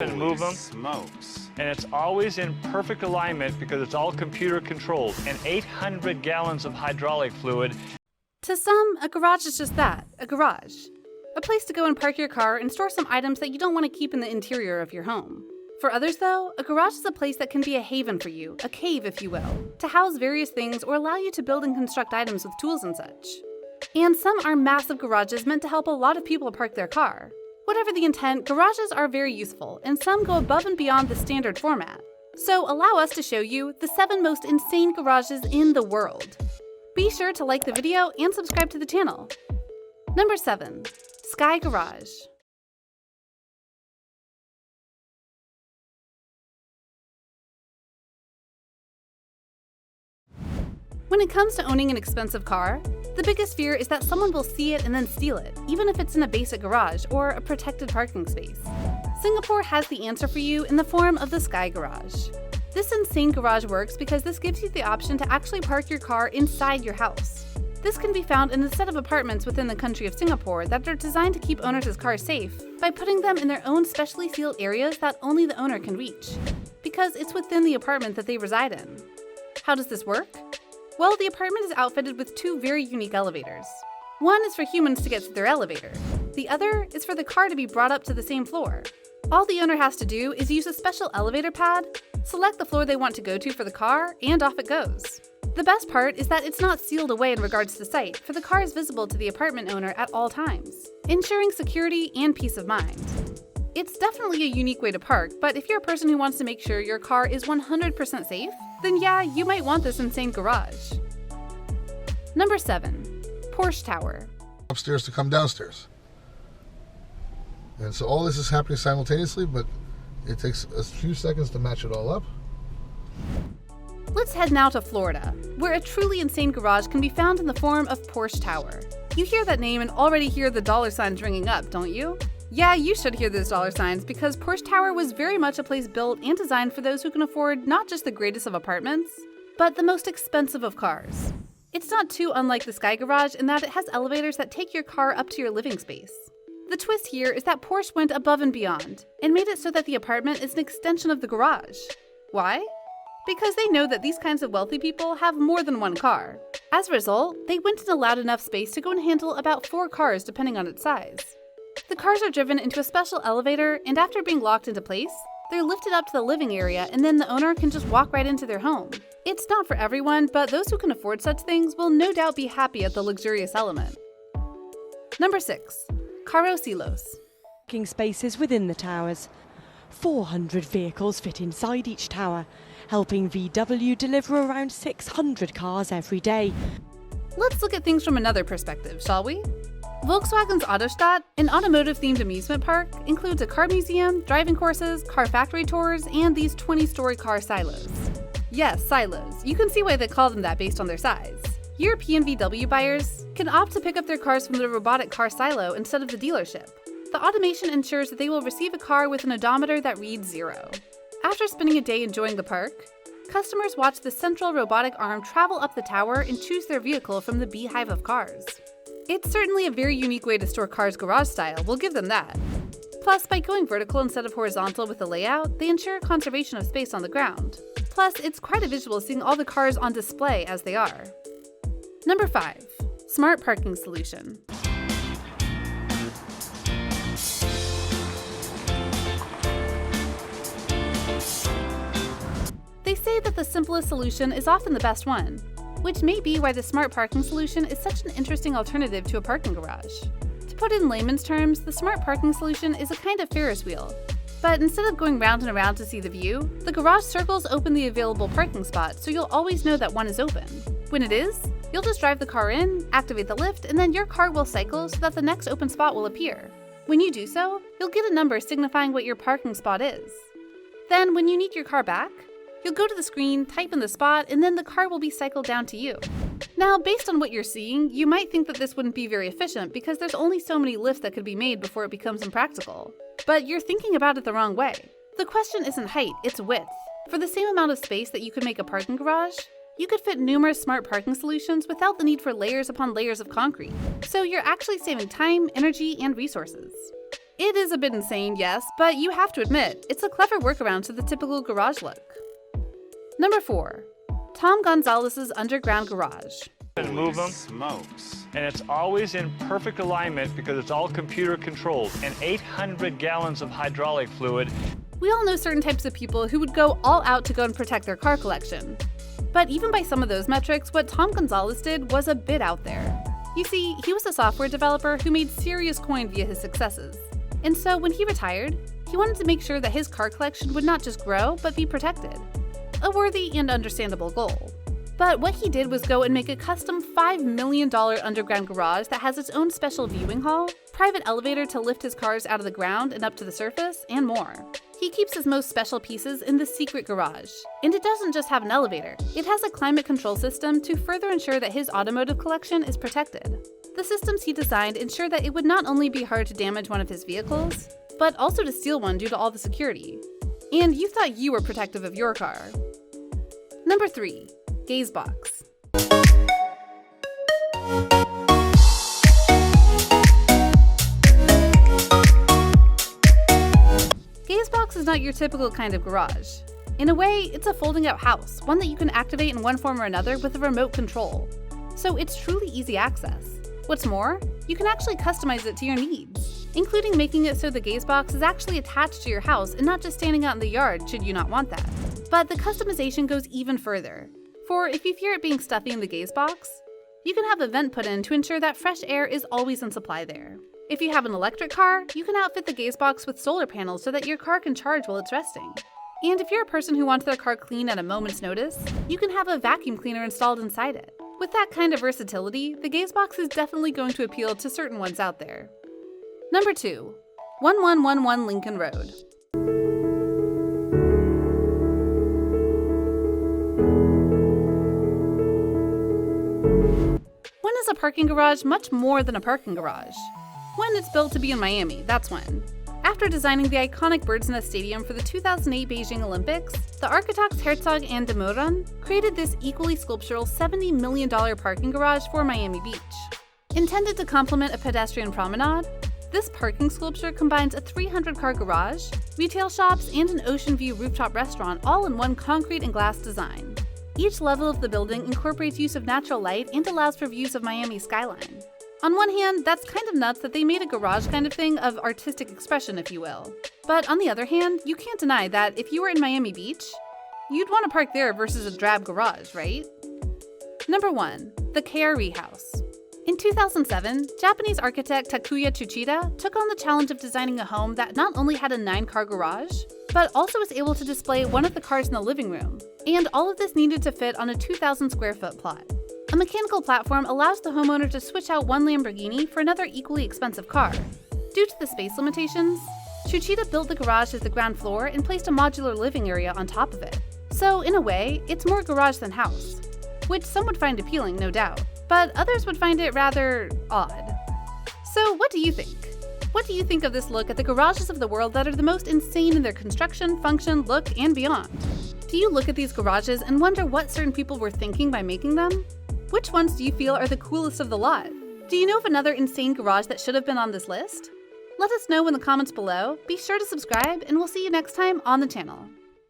and move them. Smokes. And it's always in perfect alignment because it's all computer controlled. And 800 gallons of hydraulic fluid. To some, a garage is just that, a garage. A place to go and park your car and store some items that you don't want to keep in the interior of your home. For others though, a garage is a place that can be a haven for you, a cave if you will, to house various things or allow you to build and construct items with tools and such. And some are massive garages meant to help a lot of people park their car. Whatever the intent, garages are very useful, and some go above and beyond the standard format. So allow us to show you the 7 most insane garages in the world. Be sure to like the video and subscribe to the channel. Number 7. Sky Garage. When it comes to owning an expensive car, the biggest fear is that someone will see it and then steal it, even if it's in a basic garage or a protected parking space. Singapore has the answer for you in the form of the Sky Garage. This insane garage works because this gives you the option to actually park your car inside your house. This can be found in a set of apartments within the country of Singapore that are designed to keep owners' cars safe by putting them in their own specially sealed areas that only the owner can reach, because it's within the apartment that they reside in. How does this work? Well, the apartment is outfitted with 2 very unique elevators. One is for humans to get to their elevator. The other is for the car to be brought up to the same floor. All the owner has to do is use a special elevator pad, select the floor they want to go to for the car, and off it goes. The best part is that it's not sealed away in regards to sight, for the car is visible to the apartment owner at all times, ensuring security and peace of mind. It's definitely a unique way to park, but if you're a person who wants to make sure your car is 100% safe, then yeah, you might want this insane garage. Number 7. Porsche Tower. Upstairs to come downstairs. And so all this is happening simultaneously, but it takes a few seconds to match it all up. Let's head now to Florida, where a truly insane garage can be found in the form of Porsche Tower. You hear that name and already hear the dollar signs ringing up, don't you? Yeah, you should hear those dollar signs because Porsche Tower was very much a place built and designed for those who can afford not just the greatest of apartments, but the most expensive of cars. It's not too unlike the Sky Garage in that it has elevators that take your car up to your living space. The twist here is that Porsche went above and beyond and made it so that the apartment is an extension of the garage. Why? Because they know that these kinds of wealthy people have more than one car. As a result, they went and allowed enough space to go and handle about 4 cars depending on its size. The cars are driven into a special elevator, and after being locked into place, they're lifted up to the living area and then the owner can just walk right into their home. It's not for everyone, but those who can afford such things will no doubt be happy at the luxurious element. Number 6. Carrosilos. Parking spaces within the towers. 400 vehicles fit inside each tower, helping VW deliver around 600 cars every day. Let's look at things from another perspective, shall we? Volkswagen's Autostadt, an automotive-themed amusement park, includes a car museum, driving courses, car factory tours, and these 20-story car silos. Yes, silos. You can see why they call them that based on their size. European VW buyers can opt to pick up their cars from the robotic car silo instead of the dealership. The automation ensures that they will receive a car with an odometer that reads 0. After spending a day enjoying the park, customers watch the central robotic arm travel up the tower and choose their vehicle from the beehive of cars. It's certainly a very unique way to store cars garage style, we'll give them that. Plus, by going vertical instead of horizontal with the layout, they ensure conservation of space on the ground. Plus, it's quite a visual seeing all the cars on display as they are. Number 5. Smart Parking Solution. They say that the simplest solution is often the best one, which may be why the smart parking solution is such an interesting alternative to a parking garage. To put it in layman's terms, the smart parking solution is a kind of Ferris wheel. But instead of going round and around to see the view, the garage circles open the available parking spot so you'll always know that one is open. When it is, you'll just drive the car in, activate the lift, and then your car will cycle so that the next open spot will appear. When you do so, you'll get a number signifying what your parking spot is. Then, when you need your car back, you'll go to the screen, type in the spot, and then the car will be cycled down to you. Now, based on what you're seeing, you might think that this wouldn't be very efficient because there's only so many lifts that could be made before it becomes impractical. But you're thinking about it the wrong way. The question isn't height, it's width. For the same amount of space that you could make a parking garage, you could fit numerous smart parking solutions without the need for layers upon layers of concrete. So you're actually saving time, energy, and resources. It is a bit insane, yes, but you have to admit, it's a clever workaround to the typical garage look. Number 4. Tom Gonzalez's underground garage. And move them, Smokes. and it's always in perfect alignment because it's all computer controlled, and 800 gallons of hydraulic fluid. We all know certain types of people who would go all out to go and protect their car collection. But even by some of those metrics, what Tom Gonzalez did was a bit out there. You see, he was a software developer who made serious coin via his successes. And so when he retired, he wanted to make sure that his car collection would not just grow, but be protected. A worthy and understandable goal. But what he did was go and make a custom $5 million underground garage that has its own special viewing hall, private elevator to lift his cars out of the ground and up to the surface, and more. He keeps his most special pieces in the secret garage. And it doesn't just have an elevator, it has a climate control system to further ensure that his automotive collection is protected. The systems he designed ensure that it would not only be hard to damage one of his vehicles, but also to steal one due to all the security. And you thought you were protective of your car. Number 3. Gaze box. Gaze box is not your typical kind of garage. In a way, it's a folding out house, one that you can activate in one form or another with a remote control. So it's truly easy access. What's more, you can actually customize it to your needs, including making it so the gaze box is actually attached to your house and not just standing out in the yard should you not want that. But the customization goes even further. For if you fear it being stuffy in the gaze box, you can have a vent put in to ensure that fresh air is always in supply there. If you have an electric car, you can outfit the gaze box with solar panels so that your car can charge while it's resting. And if you're a person who wants their car clean at a moment's notice, you can have a vacuum cleaner installed inside it. With that kind of versatility, the gaze box is definitely going to appeal to certain ones out there. Number 2. 1111 Lincoln Road. When is a parking garage much more than a parking garage? When it's built to be in Miami, that's when. After designing the iconic Bird's Nest Stadium for the 2008 Beijing Olympics, the architects Herzog and de Meuron created this equally sculptural $70 million parking garage for Miami Beach. Intended to complement a pedestrian promenade, this parking sculpture combines a 300-car garage, retail shops, and an ocean view rooftop restaurant all in one concrete and glass design. Each level of the building incorporates use of natural light and allows for views of Miami's skyline. On one hand, that's kind of nuts that they made a garage kind of thing of artistic expression, if you will. But on the other hand, you can't deny that if you were in Miami Beach, you'd want to park there versus a drab garage, right? Number 1. The KRE House. In 2007, Japanese architect Takuya Tsuchida took on the challenge of designing a home that not only had a 9-car garage, but also was able to display one of the cars in the living room. And all of this needed to fit on a 2,000 square foot plot. A mechanical platform allows the homeowner to switch out one Lamborghini for another equally expensive car. Due to the space limitations, Tsuchida built the garage as the ground floor and placed a modular living area on top of it. So in a way, it's more garage than house, which some would find appealing, no doubt, but others would find it rather odd. So what do you think? What do you think of this look at the garages of the world that are the most insane in their construction, function, look, and beyond? Do you look at these garages and wonder what certain people were thinking by making them? Which ones do you feel are the coolest of the lot? Do you know of another insane garage that should have been on this list? Let us know in the comments below, be sure to subscribe, and we'll see you next time on the channel.